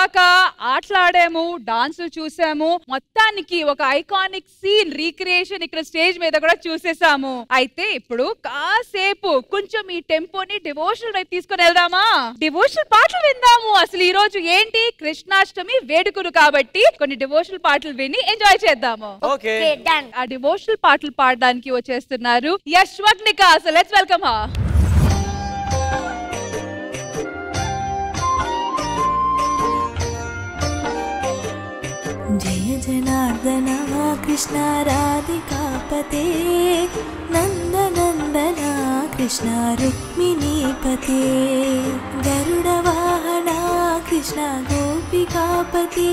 ఇప్పటిదాకా ఆటలాడాము, డాన్సులు చూసాము, మొత్తానికి ఒక ఐకానిక్ సీన్ రీక్రియేషన్ ఇక్కడ స్టేజ్ మీద కూడా చూసేసాము. అయితే ఇప్పుడు కాసేపు కొంచెం ఈ టెంపోని డివోషనల్ వైపు తీసుకొని వెళ్దామా? డివోషనల్ పాటలు విందాము. అసలు ఈ రోజు ఏంటి, కృష్ణాష్టమి వేడుకలు కాబట్టి కొన్ని డివోషనల్ పాటలు విని ఎంజాయ్ చేద్దాము. ఆ డివోషనల్ పాటలు పాడడానికి వచ్చేస్తున్నారు Yashwagnika. So let's welcome her. जय जनार्दन कृष्ण राधिकापते नंदनंदन कृष्ण रुक्मिणीपते गरुडवाहन कृष्ण गोपिकापते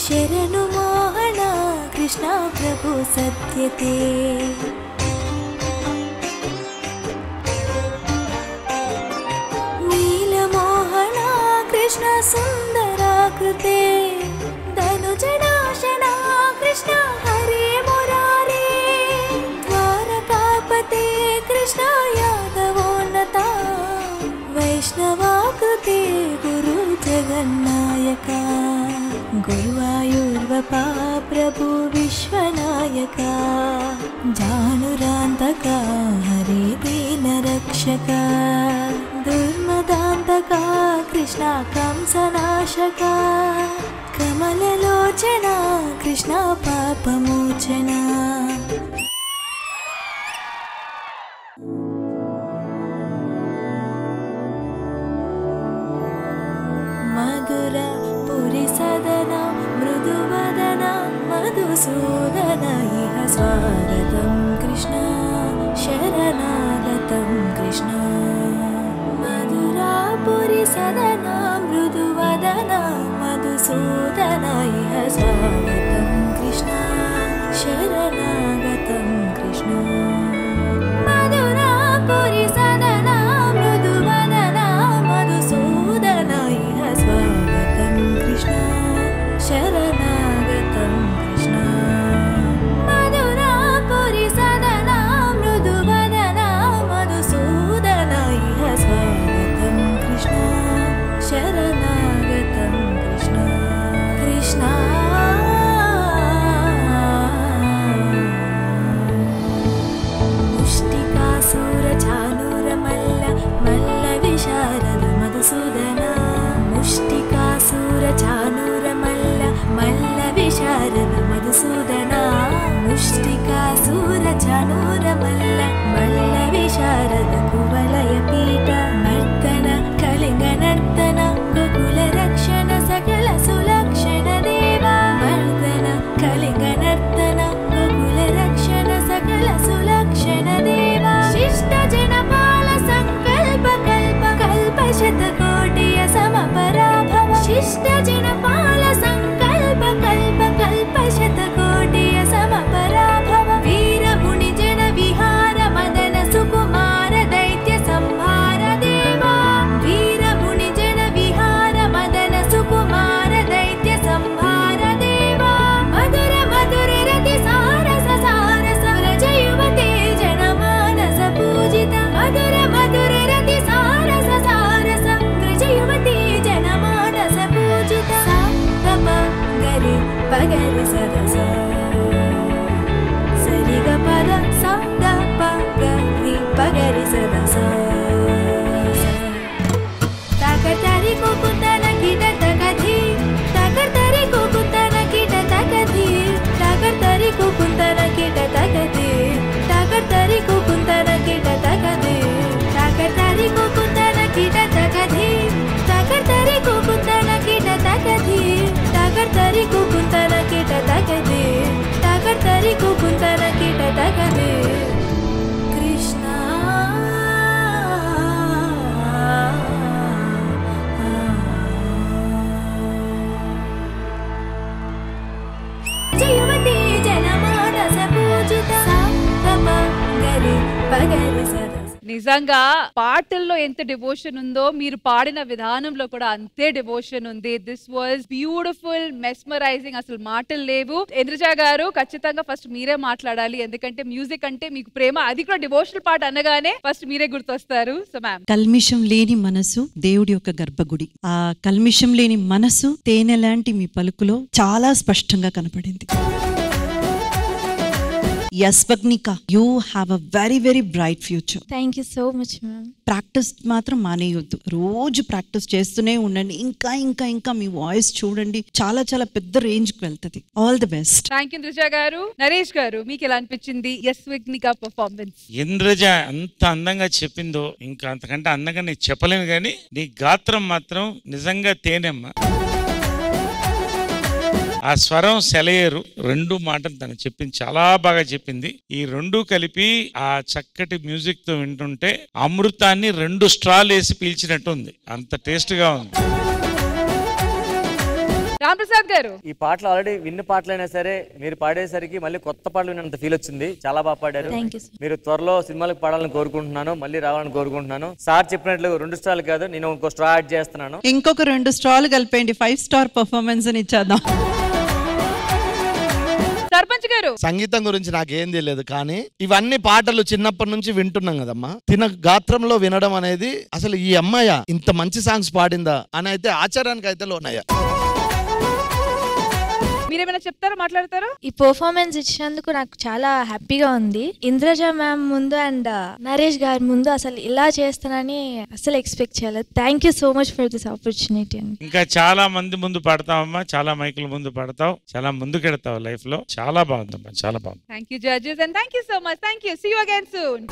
शरणु मोहन कृष्ण प्रभु सत्यते नीलमोहन कृष्ण सुंदराकृते धनुजनाशना कृष्ण हरे मुरारे द्वारकापते कृष्ण यादवोन्नता वैष्णवाकृते गुरु जगन्नायका गुरुवायूर्वपा प्रभु विश्वनायका जानुरान्तका हरे दीनरक्षका दुर्मदान्तका कृष्ण कंसनाशका कमललोचना कृष्ण पापमोचना मधुर पुरी सदना मृदुवदना मधुसूदन इह स्वागतं कृष्ण शरणागतं कृष्ण मधुरा पुरी सदना मृदुवदना मधुसूदन इह स्वागतं कृष्ण शरणागतं कृष्ण मधुरा पुरी सदना मृदुवदना मधुसूदन इह स्वागतं कृष्ण शरणागतं कृष्ण मधुरा पुरी सदना मृदुवदना मधुसूदन इह स्वागतं कृष्ण शरणागतं कृष्ण कृष्ण मुष्टिकासुरचाणूरमल्ल मल्ल विशारद मधुसूदना मुष्टिकासुरचाणूरमल्ल मल्ल विशारद मधुसूदना मुष्टिकासुरचाणूरमल्ल मल्ल विशारद कुवलयपीठ नर्तन कलिङ्गनर्तन गोकुलरक्षण सकल सुलक्षण देवा नर्तन कलिङ्गनर्तन गोकुलरक्षण सकल सुलक्षण देवा शिष्ट जनपाल संकल्प कल्प कल्प शतकोटिय समपराभव शिष्ट जनपाल संकल्प कल्प कल्प शतकोटिय समपराभव वीर मुनि जन विहार मदन सुकुमार दैत्य संहार देवा वीर मुनि जन विहार मदन सुकुमार दैत्य संहार देवा मधुर मधुर रति सारस सारस व्रज युवते जनमानस पूजित मधुर मधुर रति सारस सारस व्रज युवते जनमानस पूजित सा प गरि पगरि सदस सरि ग पद सा द प गरि पगरि सदस ताकतरि कुकुतन कीट तकधि ताकतरि कुकुतन कीट तकधि ताकतरि कुकुतन कीट तकधि ताकतरि कुकुतन कीट तकधि ताकतरि कुकुतन कीट तकधि ताकतरि कुकुतन कीट तकधि ताकतरि कुकुतन कीट तकधि ताकतरि कुकुतन कीट तकधि कृष्ण जयवती जनमानस पूजिता सा प गरि पगरि सदस నిజంగా పాటల్లో ఎంత డివోషన్ ఉందో మీరు పాడిన విధానంలో కూడా అంతే డివోషన్ ఉంది. దిస్ వాజ్ బ్యూటిఫుల్, మెస్మరైజింగ్, అసలు మాటలు లేవు. ఇంద్రజ గారు ఖచ్చితంగా ఫస్ట్ మీరే మాట్లాడాలి, ఎందుకంటే మ్యూజిక్ అంటే మీకు ప్రేమ, అది కూడా డివోషనల్ పాట అనగానే ఫస్ట్ మీరే గుర్తొస్తారు. So ma'am. కల్మిషం లేని మనసు దేవుడి యొక్క గర్భగుడి. ఆ కల్మిషం లేని మనసు తేనె లాంటి మీ పలుకులో చాలా స్పష్టంగా కనపడింది. Yaswagnika, you have a very very bright future. Thank you so much ma'am. Practice మాత్రం మానేయొద్దు, రోజు ప్రాక్టీస్ చేస్తూనే ఉండండి. ఇంకా ఇంకా ఇంకా మీ వాయిస్ చూడండి, చాలా చాలా పెద్ద రేంజ్ కి వెళ్తుంది. All the best. Thank you Indraja గారు. నరేష్ గారు, మీకు ఎలా అనిపించింది యస్వగ్నిక పర్ఫార్మెన్స్? ఇంద్రజ ఎంత అందంగా చెప్పిందో, ఇంకా అంతకంటే అందంగా నేను చెప్పలేను, కానీ నీ గాత్రం మాత్రం నిజంగా తేనెమ్మ. ఆ స్వరం సెలయేరు, రెండు మాటలు తను చెప్పింది, చాలా బాగా చెప్పింది. ఈ రెండు కలిపి ఆ చక్కటి మ్యూజిక్ తో వింటుంటే అమృతాన్ని 2 స్ట్రాలు వేసి పీల్చినట్టు ఉంది, అంత టేస్ట్ గా ఉంది. రాంప్రసాద్ గారు, ఈ పాటలు ఆల్రెడీ విన్న పాటలైనా సరే మీరు పాడేసరికి మళ్ళీ కొత్త పాటలు విన్నంత ఫీల్ వచ్చింది. చాలా బాగా పాడారు. మీరు త్వరలో సినిమాలకు పాడాలని కోరుకుంటున్నాను, మళ్ళీ రావాలని కోరుకుంటున్నాను. సార్ చెప్పినట్లు 2 స్టార్లు కాదు, నేను ఇంకో స్ట్రా యాడ్ చేస్తున్నాను. ఇంకొక 2 స్టార్లు కలిపేయండి, 5 స్టార్ పర్ఫార్మెన్స్ అని ఇచ్చేద్దాం. సర్పంచ్ గారు, సంగీతం గురించి నాకేం తెలియదు, కానీ ఇవన్నీ పాటలు చిన్నప్పటి నుంచి వింటున్నాం కదమ్మా. తిన గాత్రంలో వినడం అనేది, అసలు ఈ అమ్మాయి ఇంత మంచి సాంగ్స్ పాడిందా అని అయితే ఆశ్చర్యానికి అయితే లోనయ్యా. మీరేమైనా చెప్తారా, మాట్లాడతారా? ఈ పర్ఫార్మెన్స్ ఇచ్చినందుకు నాకు చాలా హ్యాపీగా ఉంది. ఇంద్రజ మ్యామ్ ముందు అండ్ నరేష్ గారి ముందు అసలు ఇలా చేస్తానని అసలు ఎక్స్పెక్ట్ చేయలేదు. Thank you so much for this opportunity. ఇంకా చాలా మంది ముందు పడతావమ్మా, చాలా మైకుల ముందు పడతావు, చాలా ముందుకెడతావు లైఫ్ లో. చాలా బాగుందమ్మా, చాలా బాగుంది. Thank you judges and thank you so much. Thank you. See you again soon.